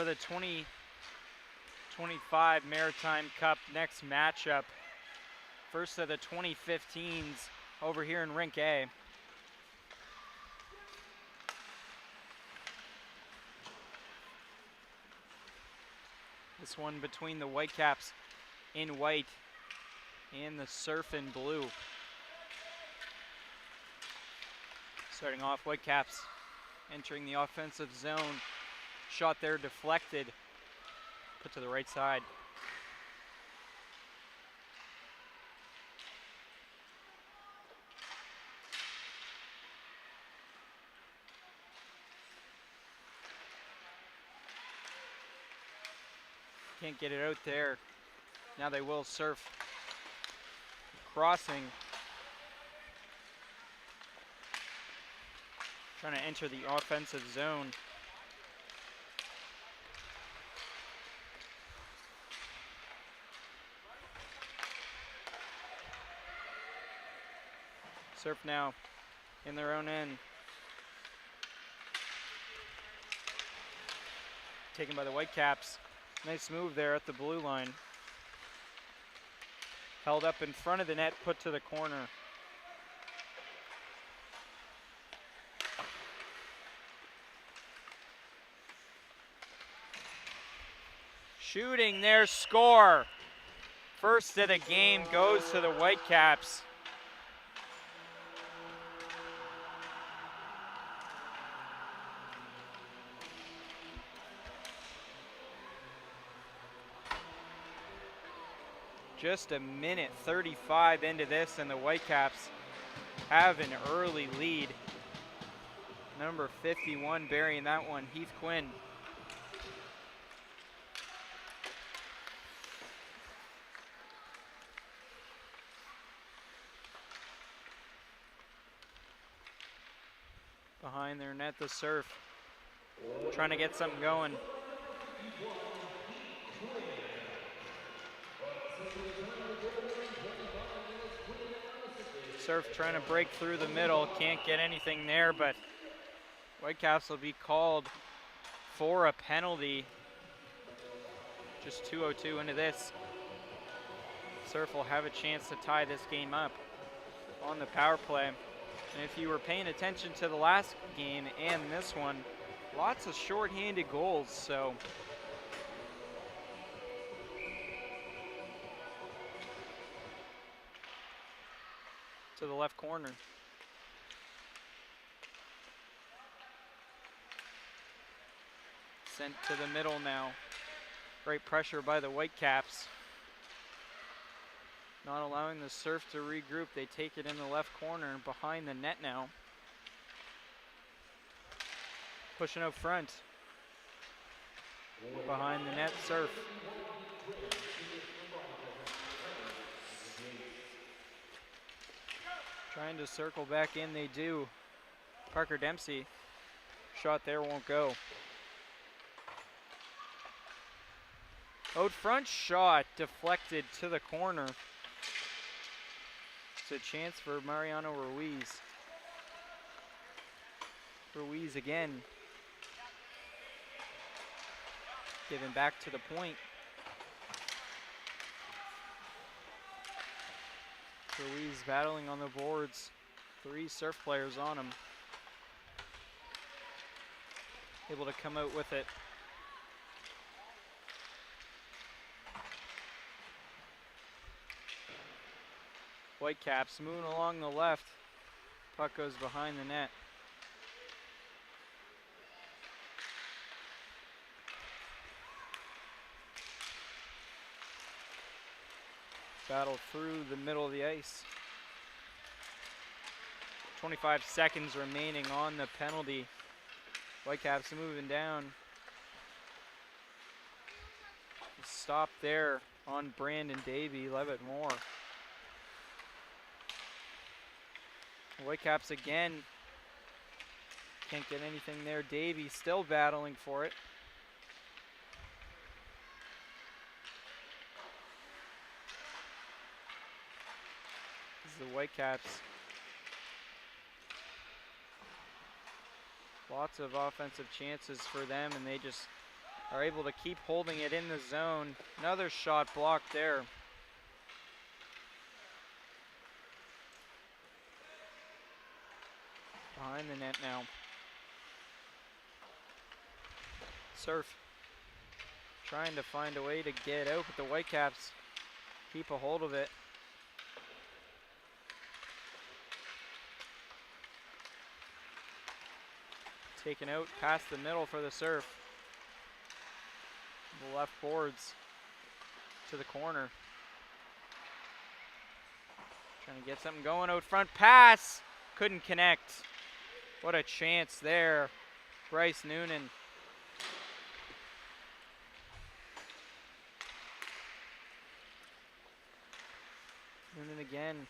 for the 2025 Maritime Cup next matchup. First of the 2015s over here in Rink A. This one between the Whitecaps in white and the Surf in blue. Starting off, Whitecaps entering the offensive zone. Shot there deflected, put to the right side. Can't get it out there. Now they will. Surf crossing. Trying to enter the offensive zone. Surf now in their own end. Taken by the Whitecaps. Nice move there at the blue line. Held up in front of the net, put to the corner. Shooting their score. First of the game goes to the Whitecaps. Just a minute 35 into this, and the Whitecaps have an early lead. Number 51 burying that one, Heath Quinn. Behind their net, the Surf trying to get something going. Surf trying to break through the middle, can't get anything there, but Whitecaps will be called for a penalty. Just 2:02 into this. Surf will have a chance to tie this game up on the power play. And if you were paying attention to the last game and this one, lots of shorthanded goals, so to the left corner. Sent to the middle now. Great pressure by the Whitecaps. Not allowing the Surf to regroup. They take it in the left corner behind the net now. Pushing out front. Behind the net, Surf. Trying to circle back in, they do. Parker Dempsey, shot there won't go. Out front shot deflected to the corner. It's a chance for Mariano Ruiz. Ruiz again. Given back to the point. Ruiz battling on the boards. 3 Surf players on him. Able to come out with it. Whitecaps moving along the left. Puck goes behind the net. Battle through the middle of the ice. 25 seconds remaining on the penalty. Whitecaps moving down. Stop there on Brandon Davey, Levitt Moore. Whitecaps again. Can't get anything there. Davey still battling for it. This is the Whitecaps. Lots of offensive chances for them, and they just are able to keep holding it in the zone. Another shot blocked there. Behind the net now. Surf trying to find a way to get out, but the Whitecaps keep a hold of it. Taken out past the middle for the Surf. The left boards to the corner. Trying to get something going out front. Pass! Couldn't connect. What a chance there. Bryce Noonan. Noonan again.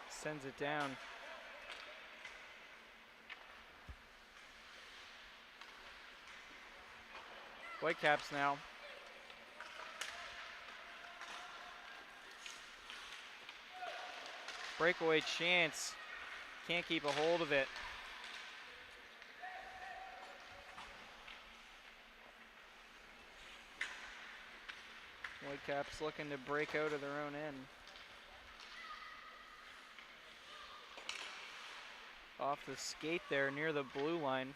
Sends it down. Whitecaps now. Breakaway chance. Can't keep a hold of it. Whitecaps looking to break out of their own end. Off the skate there near the blue line.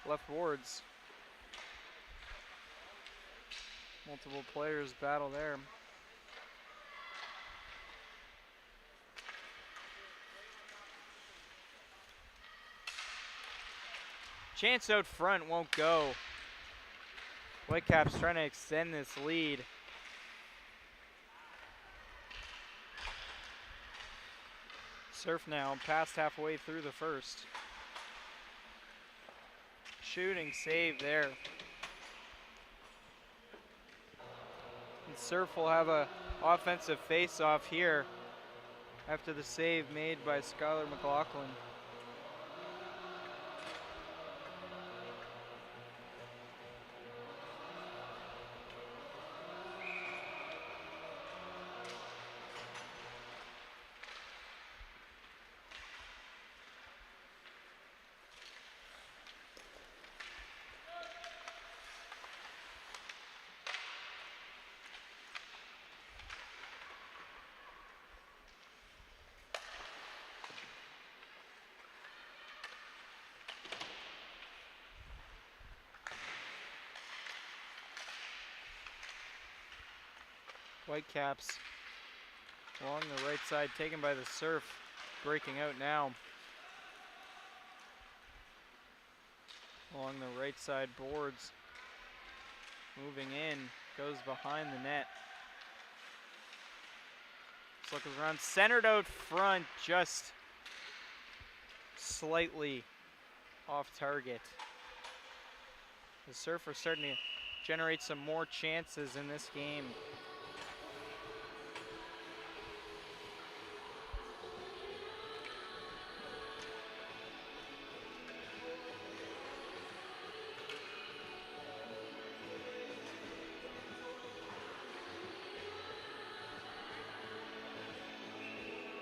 Left boards. Multiple players battle there. Chance out front won't go. Whitecaps trying to extend this lead. Surf now past halfway through the first. Shooting save there. And Surf will have a offensive face-off here after the save made by Skylar McLaughlin. Whitecaps along the right side, taken by the Surf, breaking out now. Along the right side boards, moving in, goes behind the net. Looking around, centered out front, just slightly off target. The Surf are starting to generate some more chances in this game.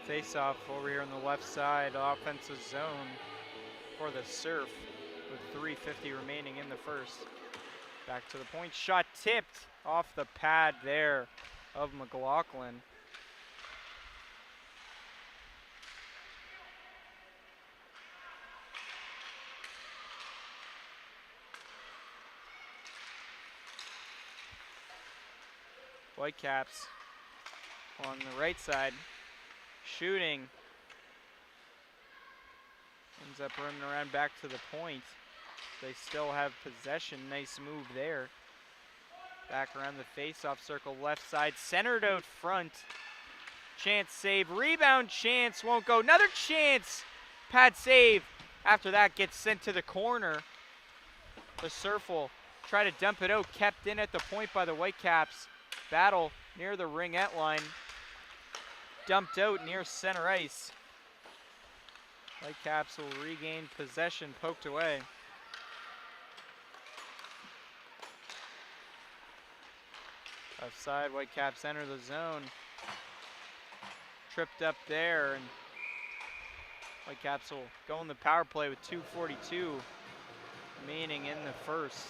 Face-off over here on the left side, offensive zone for the Surf with 3:50 remaining in the first. Back to the point, shot tipped off the pad there of McLaughlin. Whitecaps on the right side. Shooting. Ends up running around back to the point. They still have possession. Nice move there. Back around the face-off circle, left side, centered out front. Chance save, rebound chance, won't go. Another chance, pad save. After that gets sent to the corner. The Surf will try to dump it out, kept in at the point by the Whitecaps. Battle near the ringette line. Dumped out near center ice. Whitecaps will regain possession, poked away. Offside, Whitecaps enter the zone. Tripped up there, and Whitecaps will go in the power play with 2:42 remaining in the first.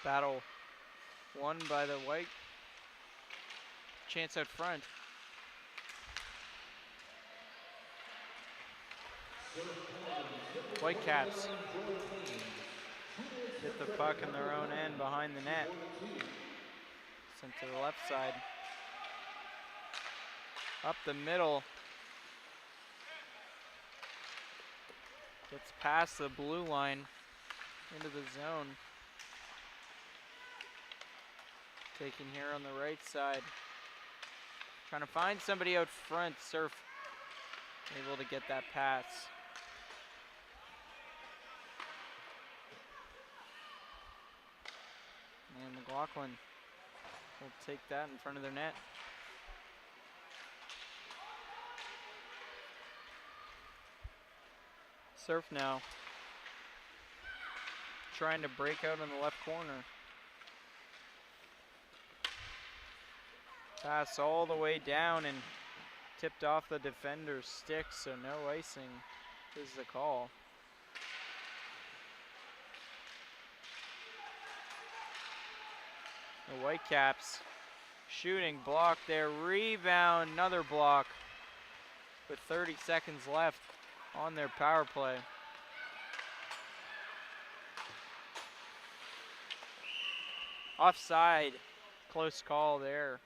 Battle won by the White. Chance out front. Whitecaps get the puck in their own end behind the net. Sent to the left side. Up the middle. Gets past the blue line into the zone. Taking here on the right side. Trying to find somebody out front. Surf able to get that pass. And McLaughlin will take that in front of their net. Surf now. Trying to break out in the left corner. Pass all the way down and tipped off the defender's stick, so no icing is the call. The Whitecaps shooting block there, rebound, another block with 30 seconds left on their power play. Offside, close call there.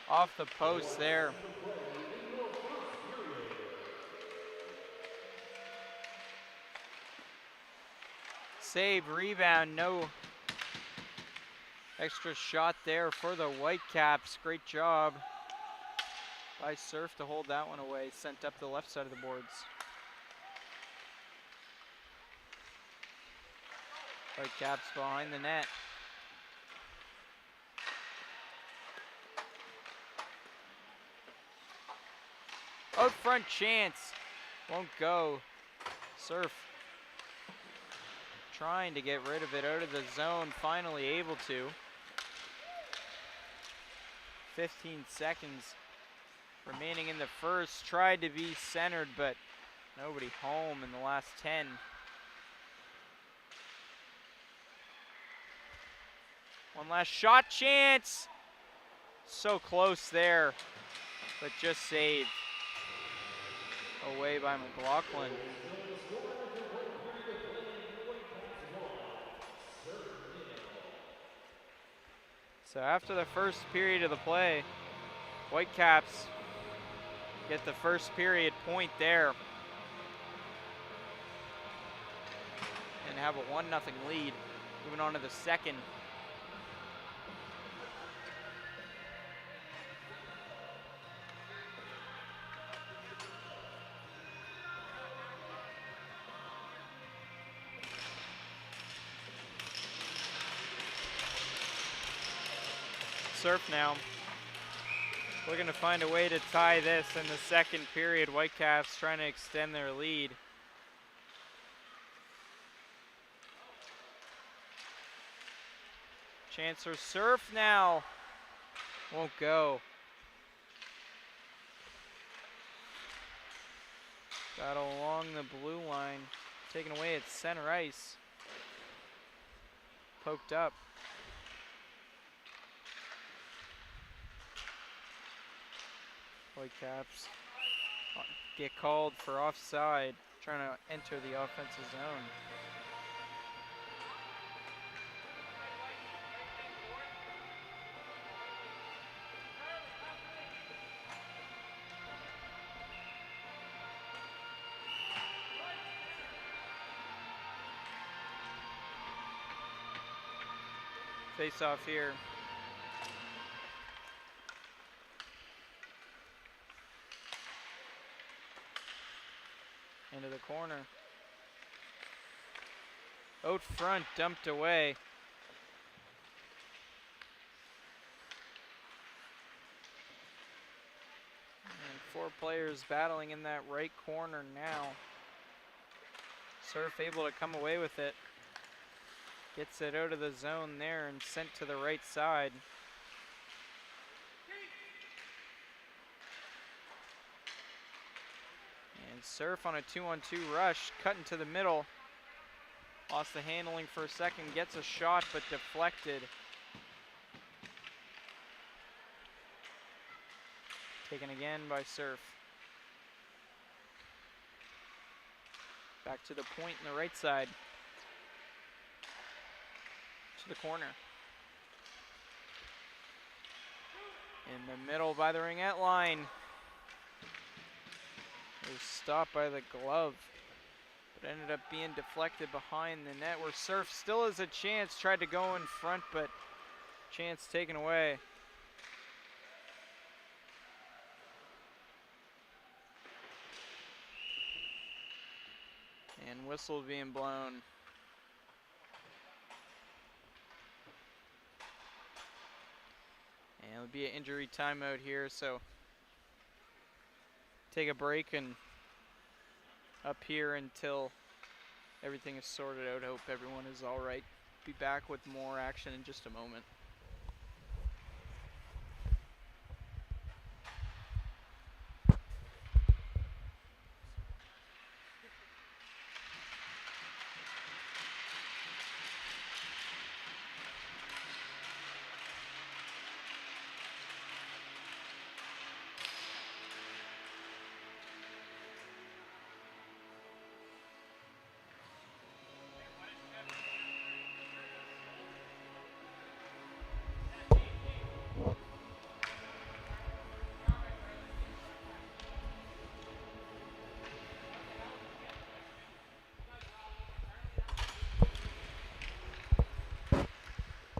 Off the post there. Save, rebound, no extra shot there for the Whitecaps. Great job by Surf to hold that one away. Sent up the left side of the boards. Whitecaps behind the net. Out front chance, won't go. Surf trying to get rid of it out of the zone, finally able to. 15 seconds remaining in the first. Tried to be centered, but nobody home in the last 10. One last shot chance. So close there, but just saved. Away by McLaughlin. So after the first period of the play, Whitecaps get the first period point there and have a 1-0 lead. Moving on to the second. Surf now, looking to find a way to tie this in the second period. Whitecaps trying to extend their lead. Chance for Surf now, won't go. Battle along the blue line, taken away at center ice. Poked up. Whitecaps get called for offside, trying to enter the offensive zone. Face off here. Into the corner. Out front, dumped away. And 4 players battling in that right corner now. Surf able to come away with it. Gets it out of the zone there and sent to the right side. And Surf on a 2-on-2 rush, cut into the middle. Lost the handling for a second, gets a shot but deflected. Taken again by Surf. Back to the point in the right side. To the corner. In the middle by the ringette line. It was stopped by the glove, but ended up being deflected behind the net where Surf still has a chance. Tried to go in front, but chance taken away. And whistle being blown. And it'll be an injury timeout here, so take a break and up here until everything is sorted out. Hope everyone is all right. Be back with more action in just a moment.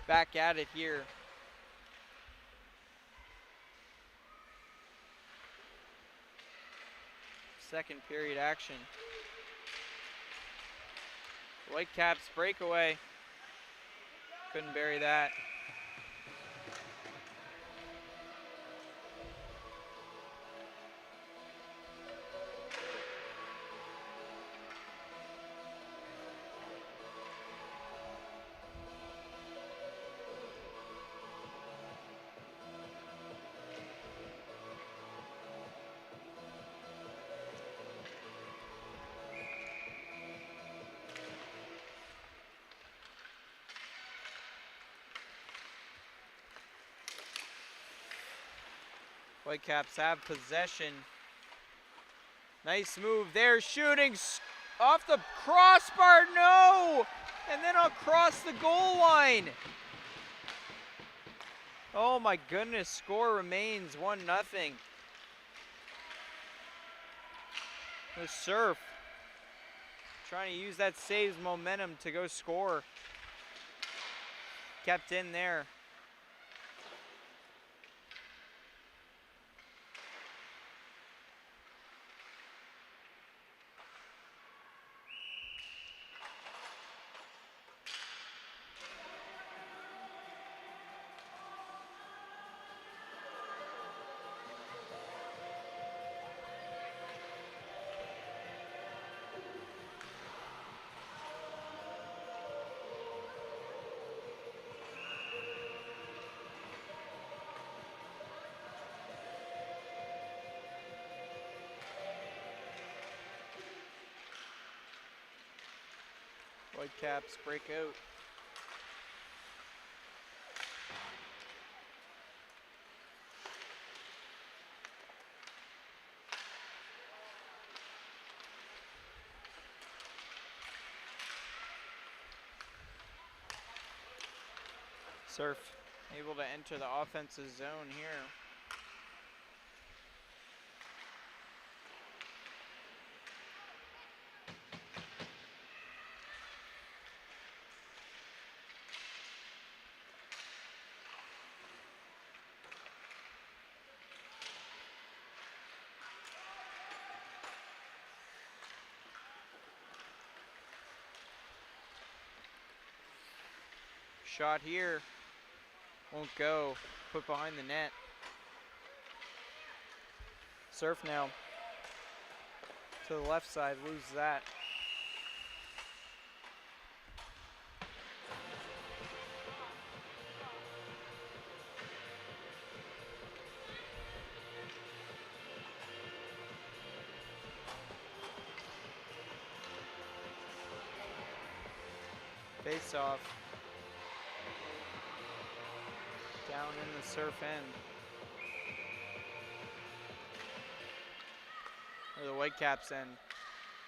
Back at it here. Second period action. Whitecaps breakaway. Couldn't bury that. Whitecaps have possession. Nice move there, shooting off the crossbar, no! And then across the goal line. Oh my goodness, score remains 1-0. The Surf trying to use that save's momentum to go score. Kept in there. Whitecaps break out. Surf able to enter the offensive zone here. Shot here, won't go, put behind the net. Surf now to the left side, loses that. Face off. Down in the Surf end. Or the Whitecaps end.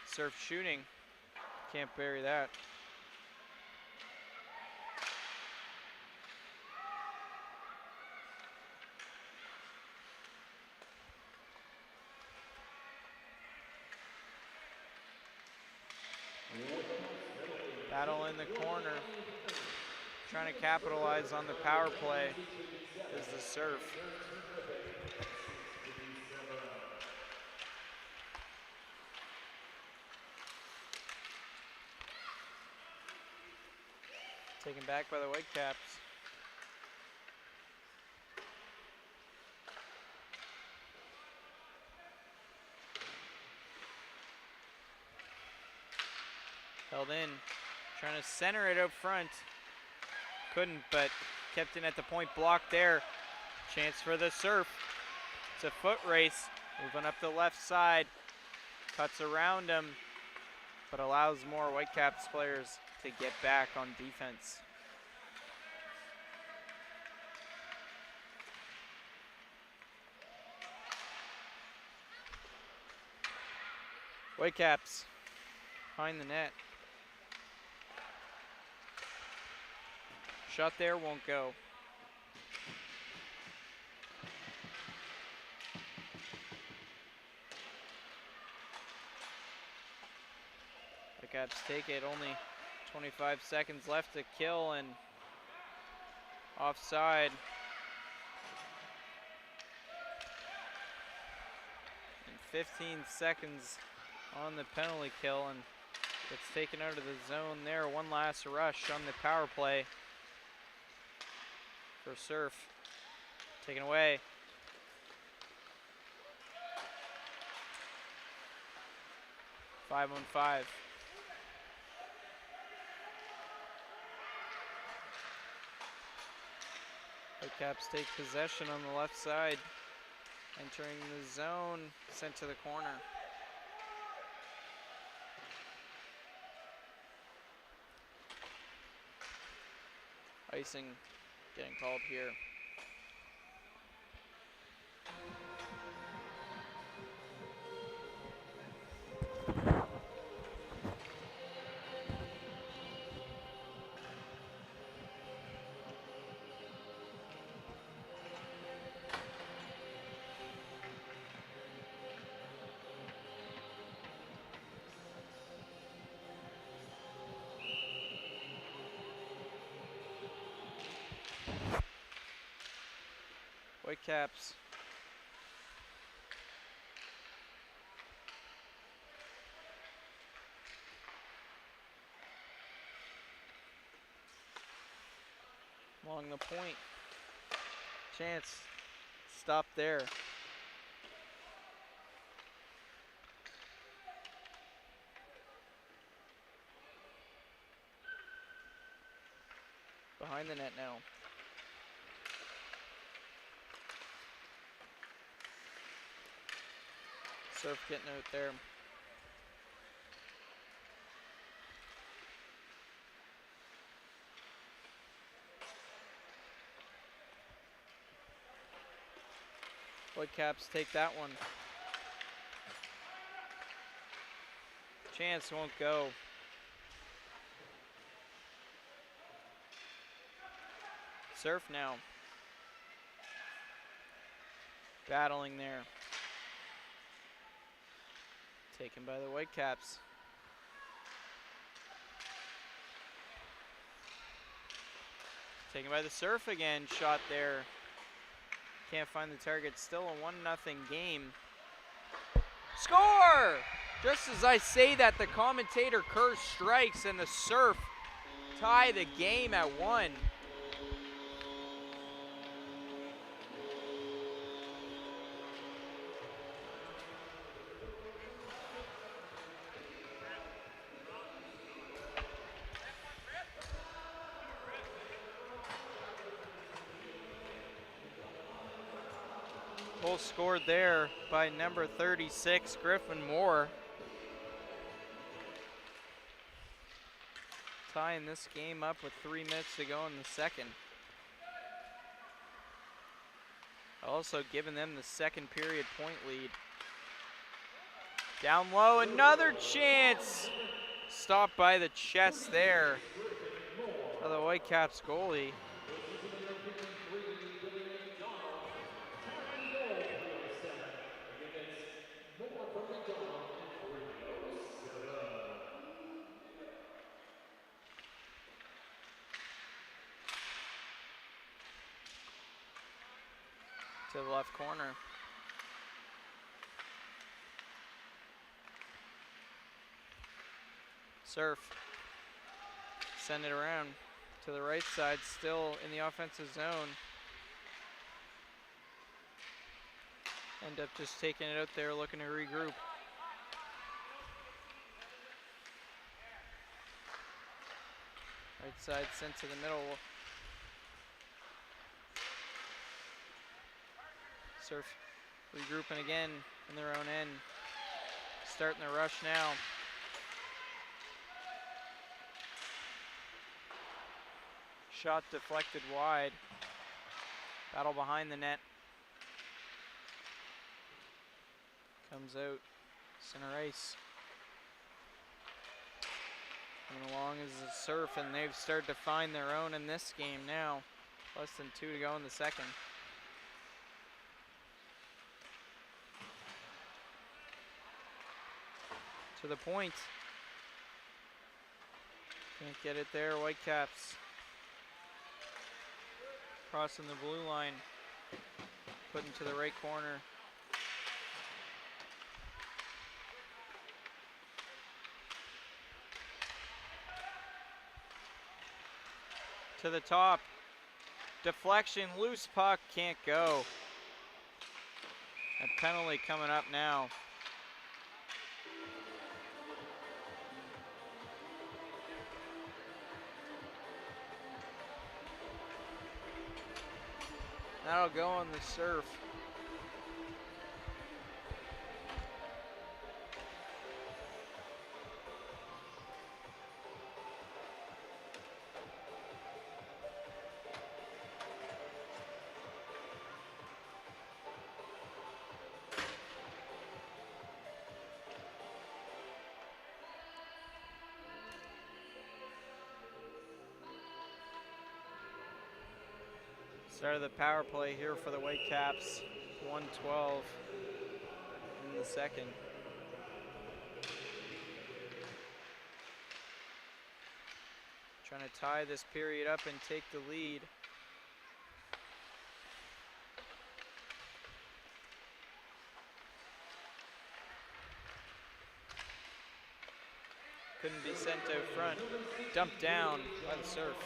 Surf shooting. Can't bury that. Battle in the corner. Trying to capitalize on the power play is the Surf. Taken back by the Whitecaps. Held in, trying to center it up front. Couldn't, but kept in at the point, blocked there. Chance for the Surf. It's a foot race, moving up the left side. Cuts around him, but allows more Whitecaps players to get back on defense. Whitecaps behind the net. Shot there, won't go. Whitecaps take it, only 25 seconds left to kill and offside. And 15 seconds on the penalty kill and gets taken out of the zone there. One last rush on the power play for Surf. Taken away. Five on five. Whitecaps take possession on the left side. Entering the zone, sent to the corner. Icing getting called here. Whitecaps along the point. Chance, stop there. Behind the net now. Surf getting out there. Whitecaps take that one. Chance won't go. Surf now. Battling there. Taken by the Whitecaps. Taken by the Surf again. Shot there. Can't find the target. Still a 1-0 game. Score! Just as I say that, the commentator Kerr strikes and the Surf tie the game at 1. Goal scored there by number 36, Griffin Moore. Tying this game up with 3 minutes to go in the second. Also giving them the second period point lead. Down low, another chance. Stopped by the chest there of the Whitecaps goalie. To the left corner. Surf. Send it around to the right side, still in the offensive zone. End up just taking it out there, looking to regroup. Right side sent to the middle. Surf regrouping again in their own end. Starting the rush now. Shot deflected wide. Battle behind the net. Comes out. Center ice. Coming along is the Surf, and they've started to find their own in this game now. Less than 2 to go in the second. To the point. Can't get it there, Whitecaps. Crossing the blue line. Put into the right corner. To the top. Deflection, loose puck, can't go. A penalty coming up now. That'll go on the Surf. Start of the power play here for the Whitecaps. 1:12 in the second. Trying to tie this period up and take the lead. Couldn't be sent out front. Dumped down by the Surf.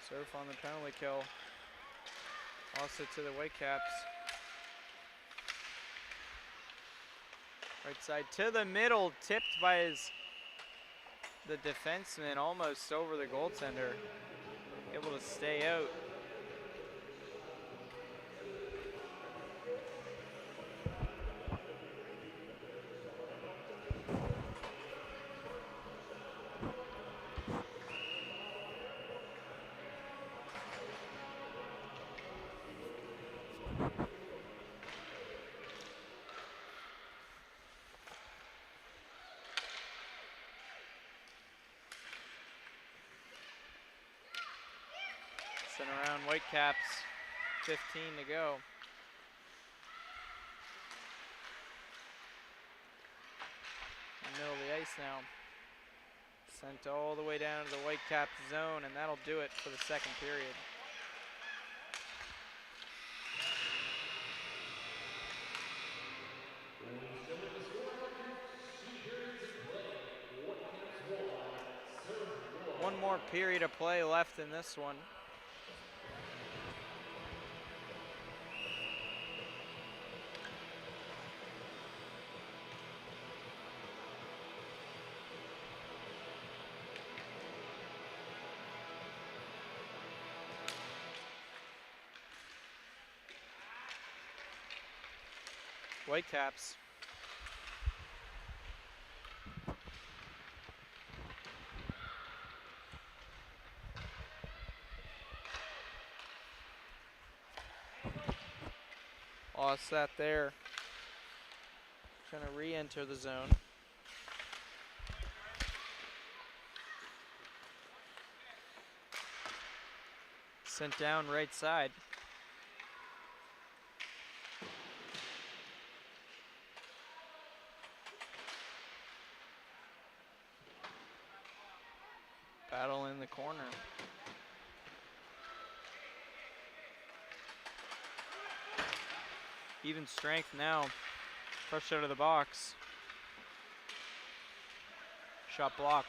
Surf on the penalty kill. Also to the Whitecaps. Right side to the middle, tipped by the defenseman almost over the goaltender. Able to stay out. Messing around, Whitecaps, 15 to go. In the middle of the ice now. Sent all the way down to the Whitecaps zone, and that'll do it for the second period. One more period of play left in this one. Whitecaps. Lost that there. Trying to re-enter the zone. Sent down right side. Battle in the corner. Even strength now. Fresh out of the box. Shot blocked.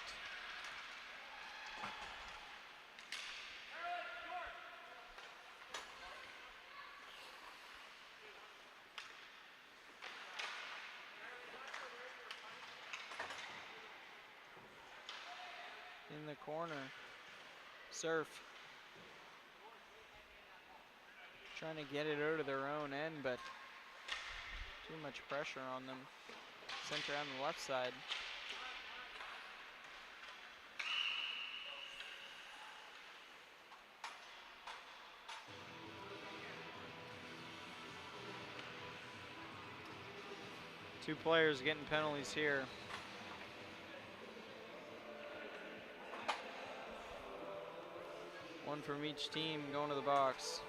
In the corner. Surf. Trying to get it out of their own end, but too much pressure on them. Center on the left side. Two players getting penalties here. One from each team going to the box.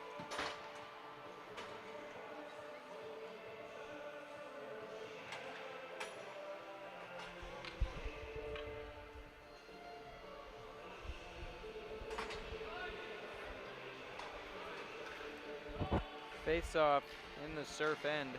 Face off in the Surf end.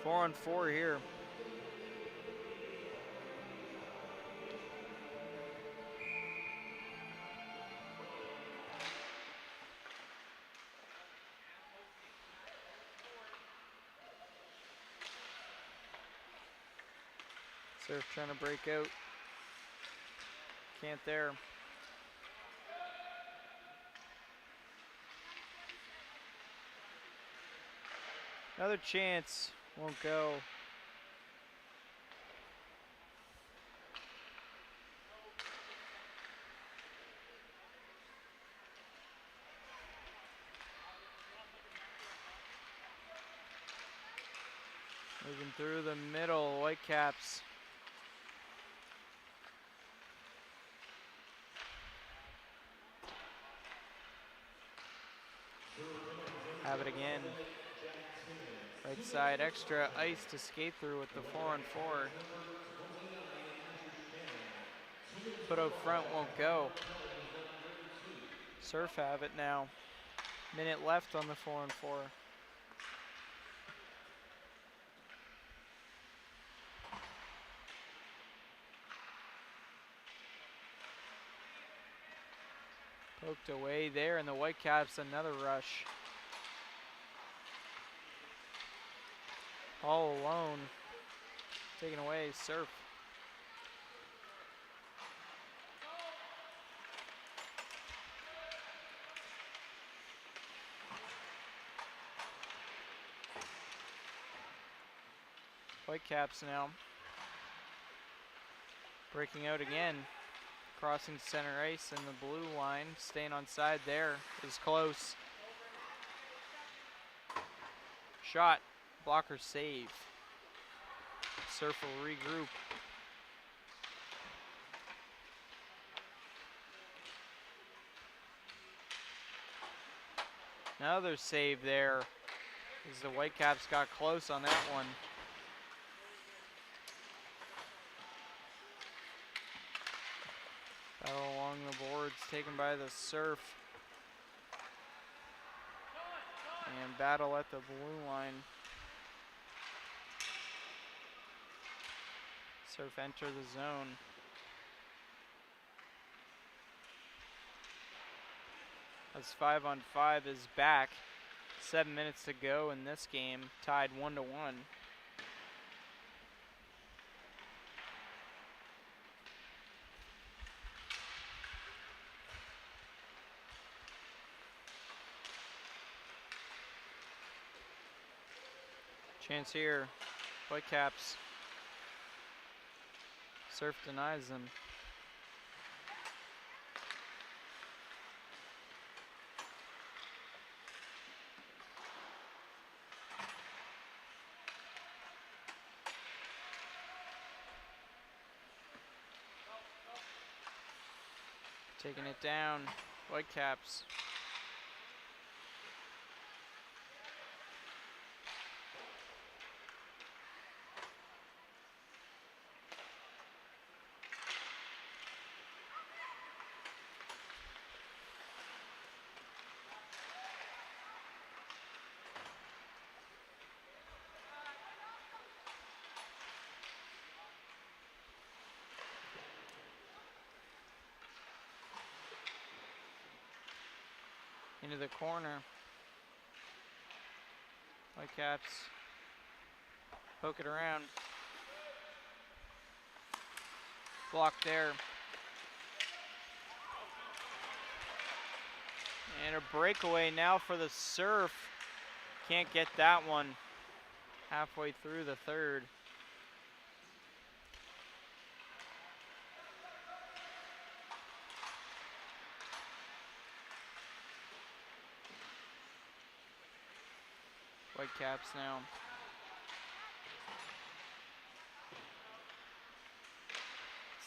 Four on four here. Surf trying to break out. Can't there. Another chance. Won't go. Moving through the middle, Whitecaps. Have it again. Right side, extra ice to skate through with the 4-on-4. Put out front, won't go. Surf have it now. Minute left on the 4-on-4. Poked away there, and the Whitecaps another rush. All alone. Taken away, Surf. Whitecaps now. Breaking out again. Crossing center ice and the blue line. Staying on side there is close. shot. Blocker save. Surf will regroup. Another save there as the Whitecaps got close on that one. Battle along the boards taken by the Surf. And battle at the blue line. Surf enter the zone. As 5-on-5 is back. 7 minutes to go in this game, tied 1-1. Chance here, Whitecaps. Surf denies them. Taking it down, Whitecaps. Into the corner. Whitecaps poke it around. Blocked there. And a breakaway now for the Surf. Can't get that one halfway through the third. Whitecaps now.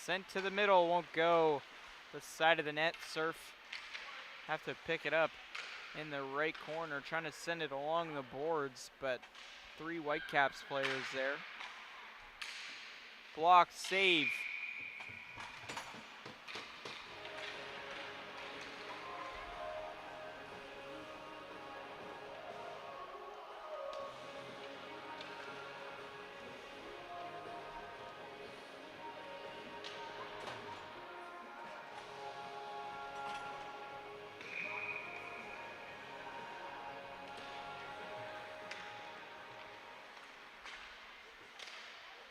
Sent to the middle, won't go. The side of the net, Surf have to pick it up in the right corner, trying to send it along the boards, but 3 Whitecaps players there. Block, save.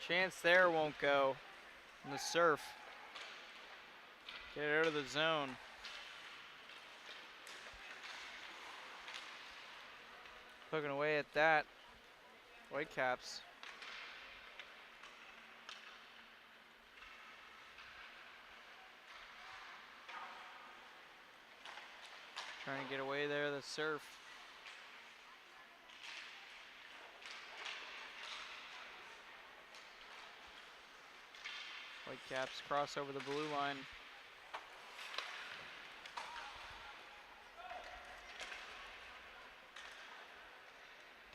Chance there, won't go. And the Surf get it out of the zone. Poking away at that. Whitecaps. Trying to get away there, the Surf. Whitecaps cross over the blue line.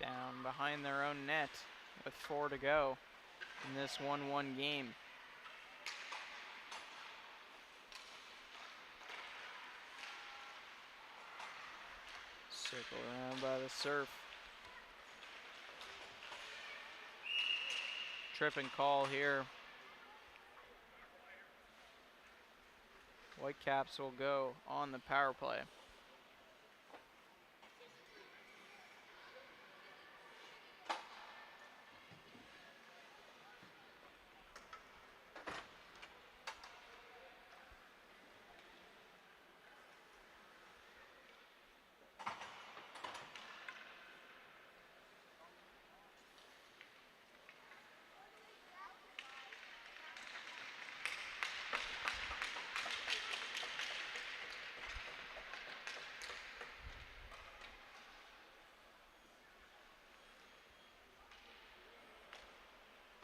Down behind their own net with 4 to go in this 1-1 game. Circle around by the Surf. Trip and call here. Whitecaps will go on the power play.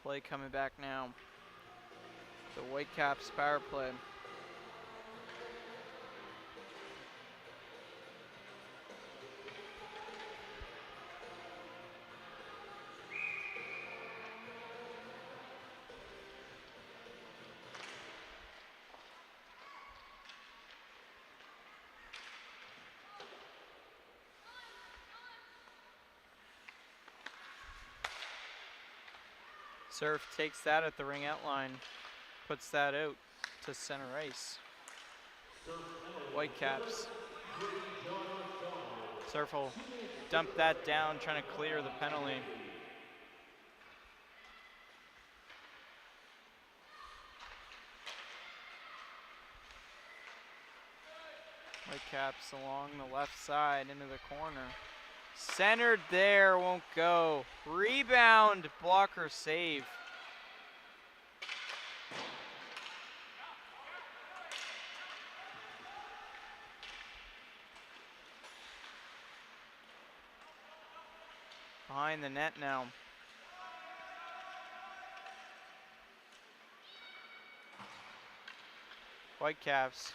Play coming back now. The Whitecaps power play. Surf takes that at the ring out line, puts that out to center ice. Whitecaps. Surf will dump that down, trying to clear the penalty. Whitecaps along the left side into the corner. Centered there, won't go. Rebound, blocker save. Behind the net now. Whitecaps.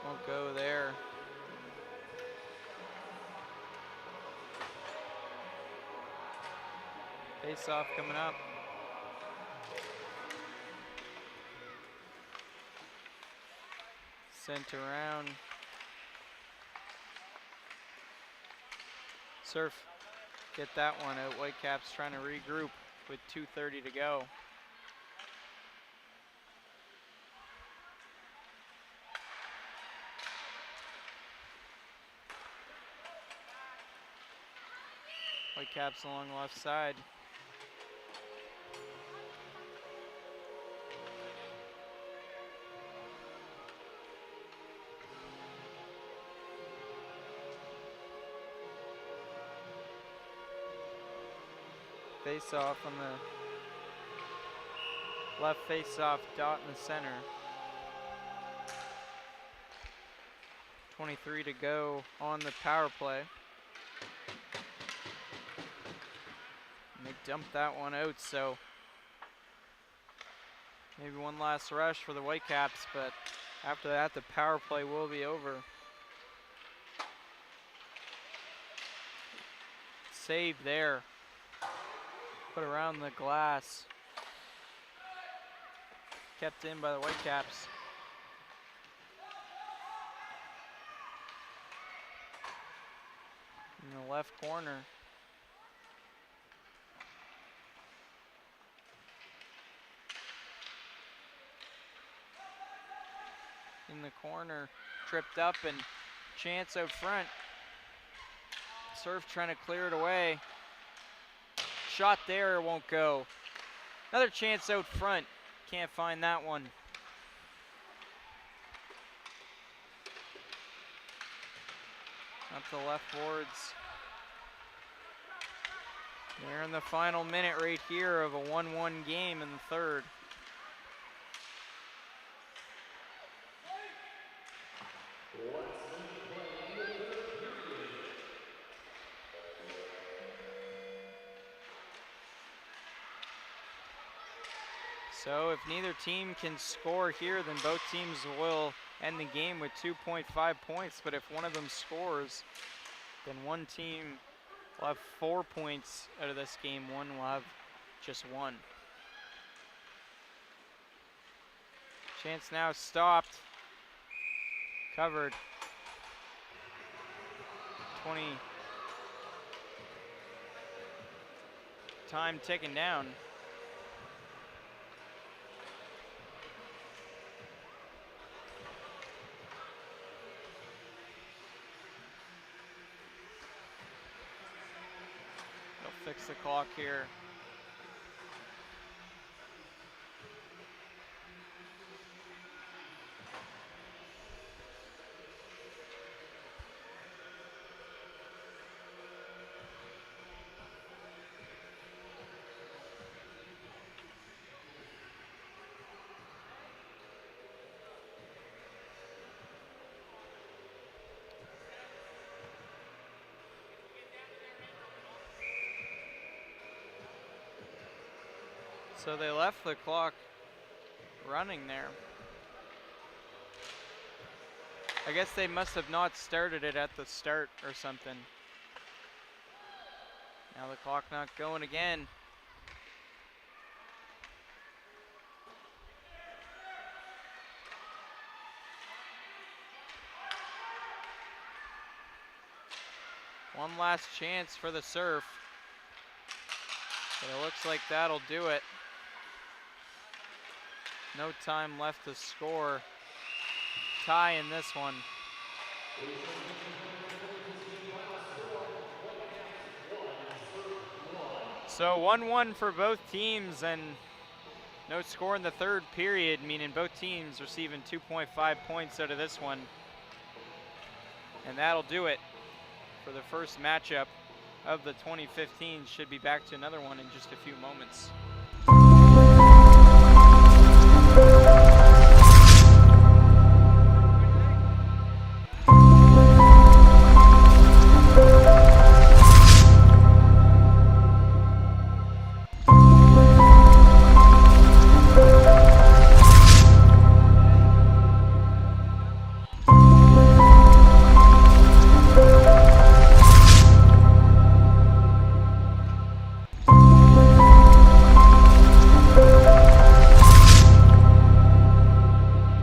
Won't go there. Face off coming up. Sent around. Surf get that one out. Whitecaps trying to regroup with 2:30 to go. Whitecaps along the left side. Face off on the left face off, dot in the center. 23 to go on the power play. And they dumped that one out, so maybe one last rush for the Whitecaps, but after that the power play will be over. Save there. Put around the glass. Kept in by the Whitecaps. In the left corner. In the corner, tripped up and chance out front. Surf trying to clear it away. Shot there, won't go. Another chance out front. Can't find that one. Up the left boards. They're in the final minute right here of a 1-1 game in the third. So if neither team can score here, then both teams will end the game with 2.5 points. But if one of them scores, then one team will have 4 points out of this game. One will have just one. Chance now stopped. Covered. 20. Time ticking down. Fix the clock here. So they left the clock running there. I guess they must have not started it at the start or something. Now the clock not going again. One last chance for the serve. But it looks like that'll do it. No time left to score. Tie in this one. So 1-1 for both teams, and no score in the third period, meaning both teams receiving 2.5 points out of this one. And that'll do it for the first matchup of the 2015. Should be back to another one in just a few moments.